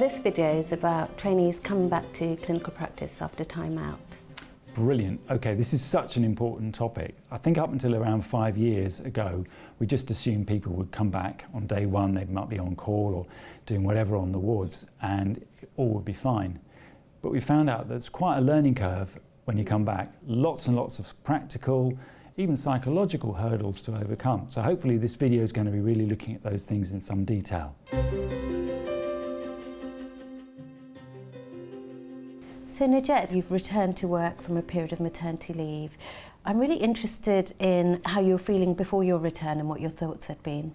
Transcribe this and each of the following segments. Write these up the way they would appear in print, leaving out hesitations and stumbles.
this video is about trainees coming back to clinical practice after time out. Brilliant. Okay, this is such an important topic. I think up until around 5 years ago, we just assumed people would come back on day one, they might be on call or doing whatever on the wards, and all would be fine. But we found out that it's quite a learning curve when you come back. Lots and lots of practical, even psychological hurdles to overcome. So hopefully this video is going to be really looking at those things in some detail. So Najette, you've returned to work from a period of maternity leave. I'm really interested in how you're feeling before your return and what your thoughts had been.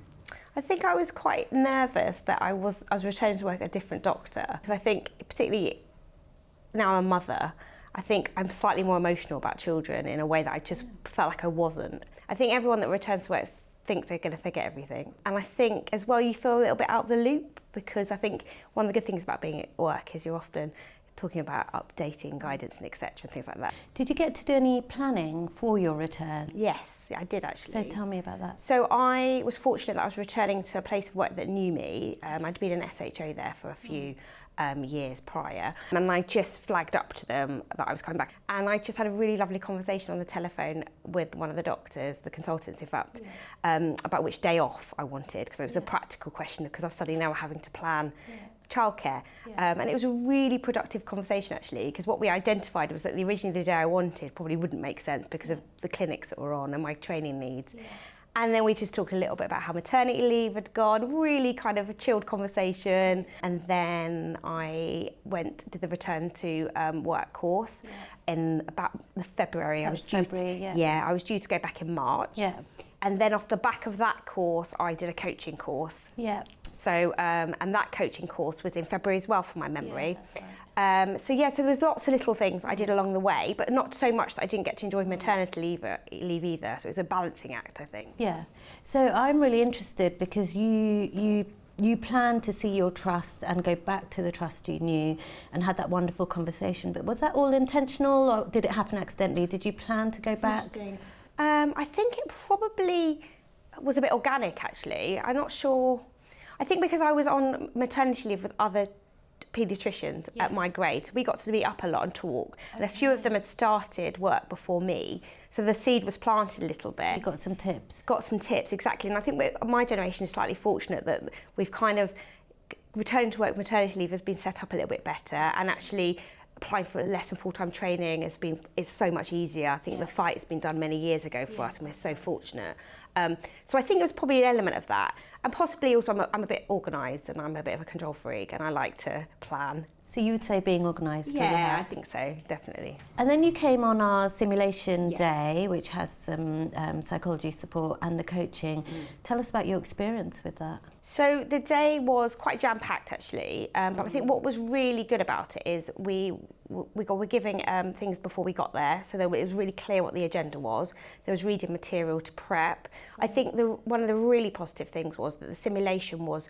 I think I was quite nervous that I was returning to work at a different doctor. Because I think, particularly now I'm a mother, I think I'm slightly more emotional about children in a way that I just felt like I wasn't. I think everyone that returns to work thinks they're going to forget everything. And I think as well you feel a little bit out of the loop, because I think one of the good things about being at work is you're often talking about updating guidance and etc. and things like that. Did you get to do any planning for your return? Yes, I did actually. So tell me about that. So I was fortunate that I was returning to a place of work that knew me. I'd been an SHO there for a few years prior, and I just flagged up to them that I was coming back, and I just had a really lovely conversation on the telephone with one of the doctors, the consultants in fact, about which day off I wanted, because it was a practical question, because I'm suddenly now having to plan childcare, and it was a really productive conversation actually, because what we identified was that originally the day I wanted probably wouldn't make sense because of the clinics that were on and my training needs. And then we just talked a little bit about how maternity leave had gone, really kind of a chilled conversation. And then I did the return to work course in about February. I was due to go back in March. And then off the back of that course, I did a coaching course. So, and that coaching course was in February as well, from my memory. So there was lots of little things I did along the way, but not so much that I didn't get to enjoy maternity leave either. So it was a balancing act, I think. Yeah. So I'm really interested because you planned to see your trust and go back to the trust you knew and had that wonderful conversation. But was that all intentional, or did it happen accidentally? Did you plan to go back? I think it probably was a bit organic actually. I'm not sure. I think because I was on maternity leave with other paediatricians at my grade, so we got to meet up a lot and talk, and a few of them had started work before me, so the seed was planted a little bit. So you got some tips. Got some tips, exactly. And I think my generation is slightly fortunate that we've kind of, returning to work maternity leave has been set up a little bit better, and actually applying for less than full-time training is so much easier. I think the fight has been done many years ago for us, and we're so fortunate. So I think it was probably an element of that, and possibly also I'm a bit organised, and I'm a bit of a control freak, and I like to plan. So you would say being organised? Yeah, I think so, definitely. And then you came on our simulation day, which has some psychology support and the coaching. Tell us about your experience with that. So the day was quite jam-packed actually, but I think what was really good about it is we were giving things before we got there, so it was really clear what the agenda was. There was reading material to prep. I think one of the really positive things was that the simulation was,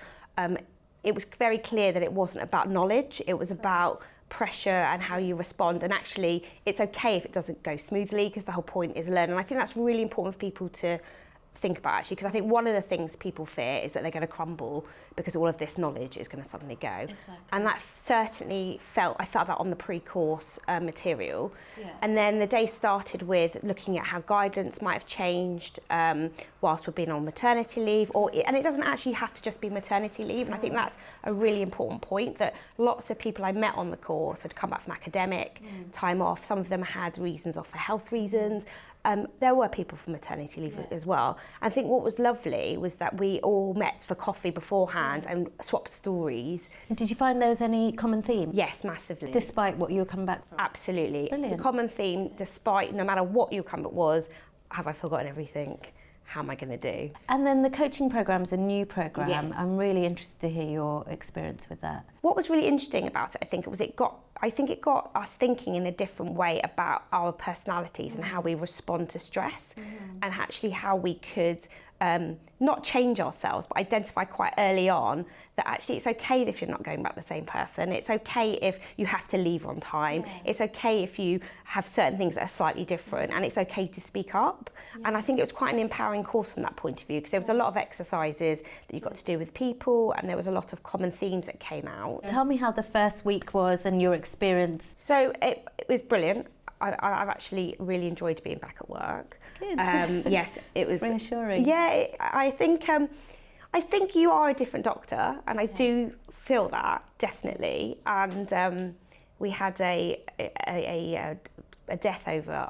it was very clear that it wasn't about knowledge, it was about pressure and how you respond, and actually it's okay if it doesn't go smoothly, because the whole point is learn. And I think that's really important for people to think about actually, because I think one of the things people fear is that they're going to crumble because all of this knowledge is going to suddenly go. And that certainly I felt that on the pre-course material. And then the day started with looking at how guidance might have changed whilst we've been on maternity leave, and it doesn't actually have to just be maternity leave. And I think that's a really important point, that lots of people I met on the course had come back from academic time off. Some of them had reasons off for health reasons. There were people from maternity leave as well. I think what was lovely was that we all met for coffee beforehand and swapped stories. And did you find there was any common themes? Yes, massively. Despite what you were coming back from? Absolutely. Brilliant. The common theme, despite, no matter what your comeback was, have I forgotten everything? How am I going to do? And then the coaching program's a new program. Yes. I'm really interested to hear your experience with that. What was really interesting about it, I think it got us thinking in a different way about our personalities and how we respond to stress, and actually how we could not change ourselves, but identify quite early on that actually it's okay if you're not going back the same person. It's okay if you have to leave on time. Yeah. It's okay if you have certain things that are slightly different, and it's okay to speak up. Yeah. And I think it was quite an empowering course from that point of view, because there was a lot of exercises that you got to do with people, and there was a lot of common themes that came out. Tell me how the first week was and your experience. So it was brilliant. I've actually really enjoyed being back at work. Good. Yes, it was reassuring. Yeah, I think you are a different doctor, and I do feel that definitely. And we had a death over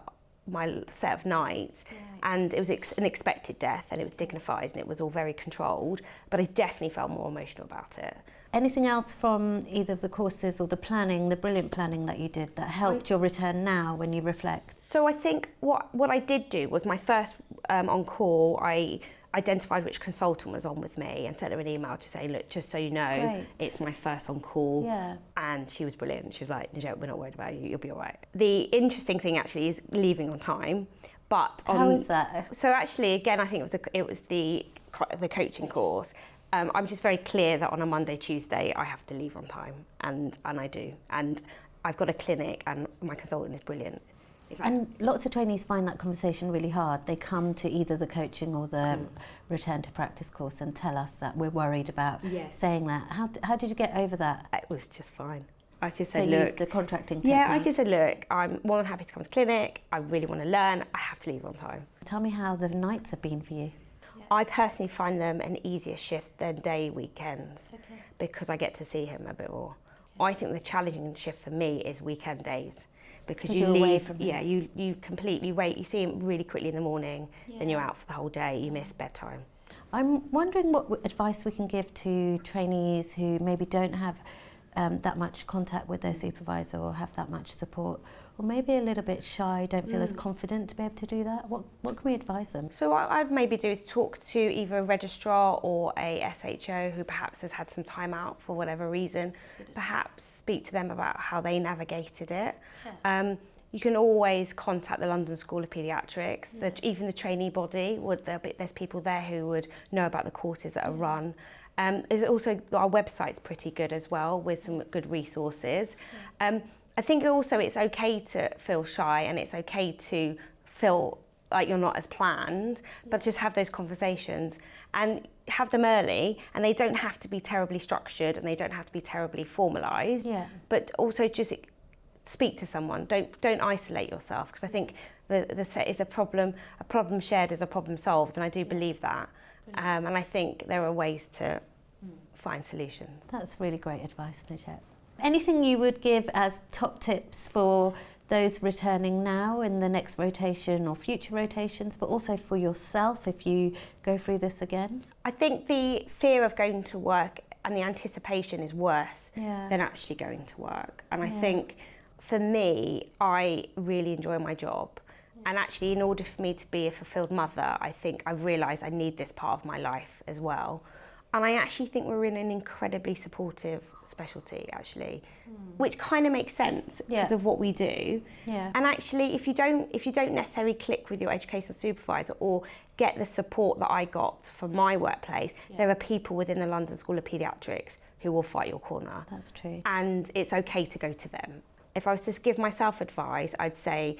my set of nights, and it was an expected death, and it was dignified, and it was all very controlled. But I definitely felt more emotional about it. Anything else from either of the courses or the planning, the brilliant planning that you did, that helped your return now when you reflect? So I think what I did do was my first on call, I identified which consultant was on with me and sent her an email to say, look, just so you know, it's my first on call. Yeah. And she was brilliant. She was like, Najette, we're not worried about you, you'll be all right. The interesting thing actually is leaving on time. But how is that? So actually, again, I think it was the coaching course. I'm just very clear that on a Monday, Tuesday, I have to leave on time, and I do. And I've got a clinic, and my consultant is brilliant. And lots of trainees find that conversation really hard. They come to either the coaching or the return to practice course and tell us that we're worried about saying that. How did you get over that? It was just fine. I just said, look, used the contracting technique. Yeah, I just said, look, I'm more than happy to come to clinic. I really want to learn. I have to leave on time. Tell me how the nights have been for you. I personally find them an easier shift than day weekends because I get to see him a bit more. I think the challenging shift for me is weekend days because you leave, away from him. you completely wait. You see him really quickly in the morning, then you're out for the whole day. You miss bedtime. I'm wondering what advice we can give to trainees who maybe don't have that much contact with their supervisor or have that much support, or maybe a little bit shy, don't feel as confident to be able to do that. What can we advise them? So what I'd maybe do is talk to either a registrar or a SHO who perhaps has had some time out for whatever reason. Perhaps speak to them about how they navigated it. Yeah. You can always contact the London School of Paediatrics, even the trainee body. There's people there who would know about the courses that are run. There's also, our website's pretty good as well with some good resources. I think also it's okay to feel shy and it's okay to feel like you're not as planned, but just have those conversations and have them early, and they don't have to be terribly structured and they don't have to be terribly formalised, but also just speak to someone. Don't isolate yourself, because I think the set is a problem shared is a problem solved, and I do believe that. And I think there are ways to find solutions. That's really great advice, Najette. Anything you would give as top tips for those returning now in the next rotation or future rotations, but also for yourself if you go through this again? I think the fear of going to work and the anticipation is worse than actually going to work. And I think for me, I really enjoy my job. And actually, in order for me to be a fulfilled mother, I think I've realised I need this part of my life as well. And I actually think we're in an incredibly supportive specialty, actually, which kind of makes sense because of what we do. Yeah. And actually, if you don't necessarily click with your educational supervisor or get the support that I got from my workplace, there are people within the London School of Paediatrics who will fight your corner. That's true. And it's okay to go to them. If I was to give myself advice, I'd say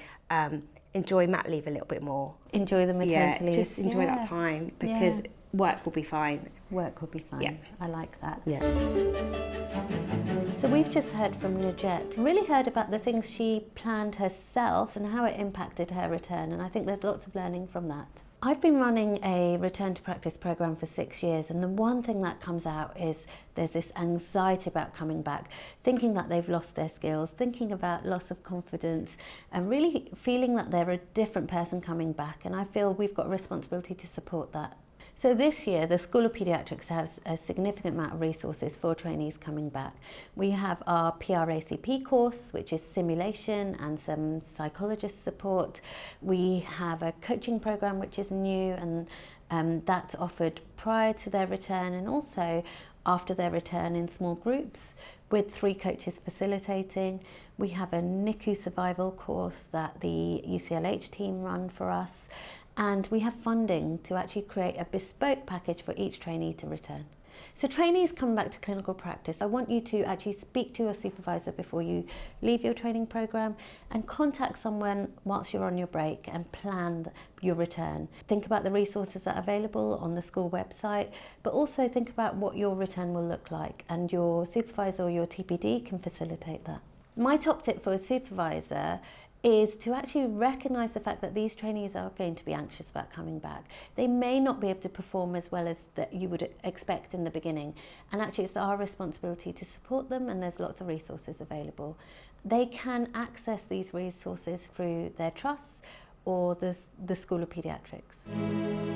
enjoy mat leave a little bit more. Enjoy the maternity leave. Just enjoy that time, because work will be fine. Work will be fine. Yeah. I like that. Yeah. So we've just heard from Najette, really heard about the things she planned herself and how it impacted her return, and I think there's lots of learning from that. I've been running a return to practice program for 6 years, and the one thing that comes out is there's this anxiety about coming back, thinking that they've lost their skills, thinking about loss of confidence, and really feeling that they're a different person coming back, and I feel we've got a responsibility to support that. So this year, the School of Paediatrics has a significant amount of resources for trainees coming back. We have our PRACP course, which is simulation and some psychologist support. We have a coaching program, which is new, and that's offered prior to their return and also after their return in small groups with 3 coaches facilitating. We have a NICU survival course that the UCLH team run for us. and we have funding to actually create a bespoke package for each trainee to return. So trainees come back to clinical practice. I want you to actually speak to your supervisor before you leave your training programme and contact someone whilst you're on your break and plan your return. Think about the resources that are available on the school website, but also think about what your return will look like, and your supervisor or your TPD can facilitate that. My top tip for a supervisor is to actually recognise the fact that these trainees are going to be anxious about coming back. They may not be able to perform as well as that you would expect in the beginning, and actually it's our responsibility to support them, and there's lots of resources available. They can access these resources through their trusts or the School of Paediatrics.